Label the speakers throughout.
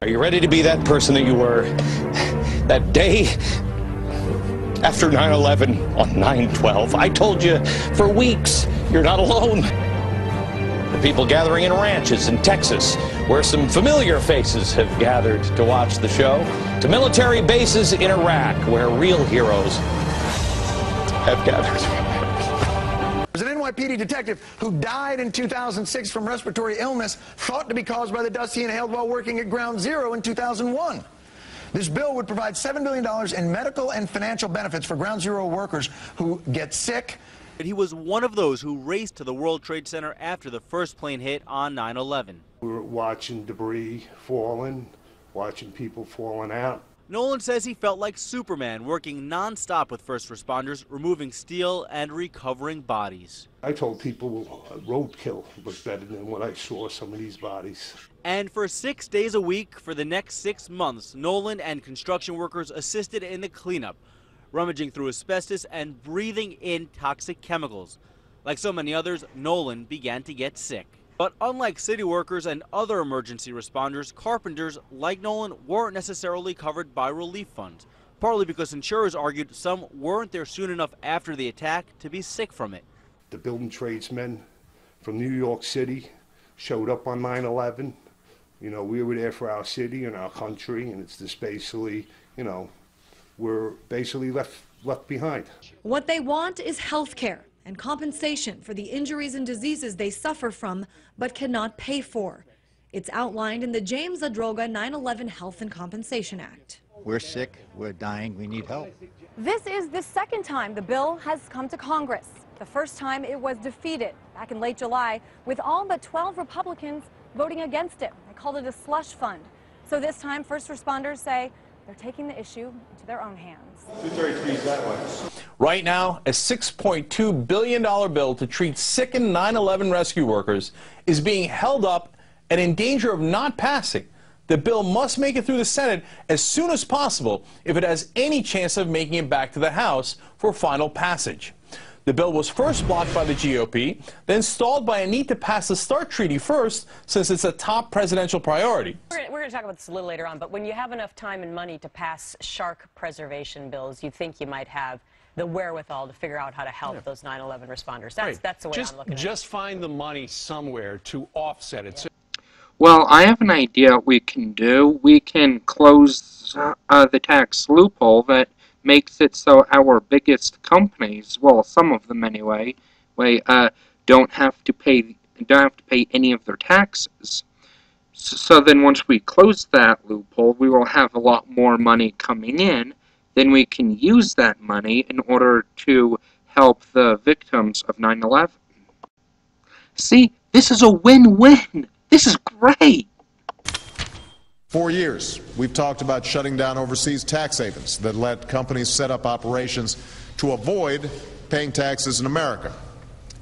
Speaker 1: Are you ready to be that person that you were that day after 9/11 on 9/12? I told you for weeks, you're not alone. The people gathering in ranches in Texas, where some familiar faces have gathered to watch the show, to military bases in Iraq, where real heroes have gathered.
Speaker 2: There's an NYPD detective who died in 2006 from respiratory illness thought to be caused by the dust he inhaled while working at Ground Zero in 2001. This bill would provide $7 billion in medical and financial benefits for Ground Zero workers who get sick.
Speaker 3: He was one of those who raced to the World Trade Center after the first plane hit on 9/11.
Speaker 4: We were watching debris falling, watching people falling out.
Speaker 3: Nolan says he felt like Superman, working non-stop with first responders, removing steel and recovering bodies.
Speaker 4: I told people roadkill was better than what I saw some of these bodies.
Speaker 3: And for 6 days a week for the next 6 months, Nolan and construction workers assisted in the cleanup, rummaging through asbestos and breathing in toxic chemicals. Like so many others, Nolan began to get sick. But unlike city workers and other emergency responders, carpenters like Nolan weren't necessarily covered by relief funds, partly because insurers argued some weren't there soon enough after the attack to be sick from it.
Speaker 4: The building tradesmen from New York City showed up on 9/11. You know, we were there for our city and our country, and it's just basically, you know, we're basically left behind.
Speaker 5: What they want is health care and compensation for the injuries and diseases they suffer from but cannot pay for. It's outlined in the James Adroga 9/11 Health and Compensation Act.
Speaker 6: We're sick, we're dying, we need help.
Speaker 7: This is the second time the bill has come to Congress. The first time it was defeated back in late July, with all but 12 Republicans voting against it. They called it a slush fund. So this time, first responders say they're taking the issue into their own hands.
Speaker 4: 233 is that way.
Speaker 8: Right now, a $6.2 billion bill to treat sickened 9/11 rescue workers is being held up and in danger of not passing. The bill must make it through the Senate as soon as possible if it has any chance of making it back to the House for final passage. The bill was first blocked by the GOP, then stalled by a need to pass the START treaty first, since it's a top presidential priority.
Speaker 9: We're going to talk about this a little later on, but when you have enough time and money to pass shark preservation bills, you think you might have the wherewithal to figure out how to help those 9/11 responders. That's the way I'm looking at it.
Speaker 10: Just find the money somewhere to offset it.
Speaker 11: Well, I have an idea what we can do. We can close the tax loophole that makes it so our biggest companies, well, some of them anyway, don't have to pay any of their taxes. So then once we close that loophole, we will have a lot more money coming in. Then we can use that money in order to help the victims of 9/11. See, this is a win-win. This is great.
Speaker 12: For years, we've talked about shutting down overseas tax havens that let companies set up operations to avoid paying taxes in America.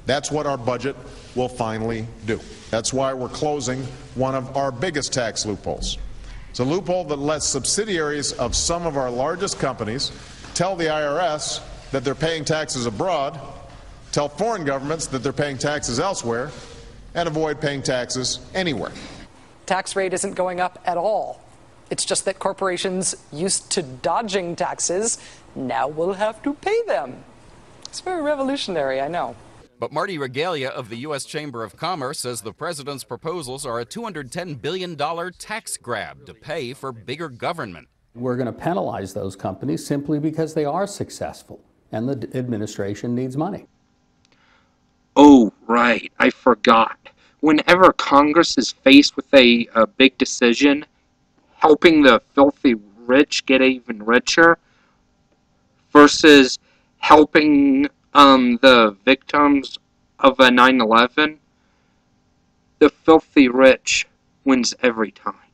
Speaker 12: That's what our budget will finally do. That's why we're closing one of our biggest tax loopholes. It's a loophole that lets subsidiaries of some of our largest companies tell the IRS that they're paying taxes abroad, tell foreign governments that they're paying taxes elsewhere, and avoid paying taxes anywhere.
Speaker 13: Tax rate isn't going up at all. It's just that corporations used to dodging taxes now will have to pay them. It's very revolutionary, I know.
Speaker 14: But Marty Regalia of the U.S. Chamber of Commerce says the president's proposals are a $210 billion tax grab to pay for bigger government.
Speaker 15: We're going to penalize those companies simply because they are successful, and the administration needs money.
Speaker 11: Oh, right, I forgot. Whenever Congress is faced with a big decision, helping the filthy rich get even richer versus helping the victims of a 9/11, the filthy rich wins every time.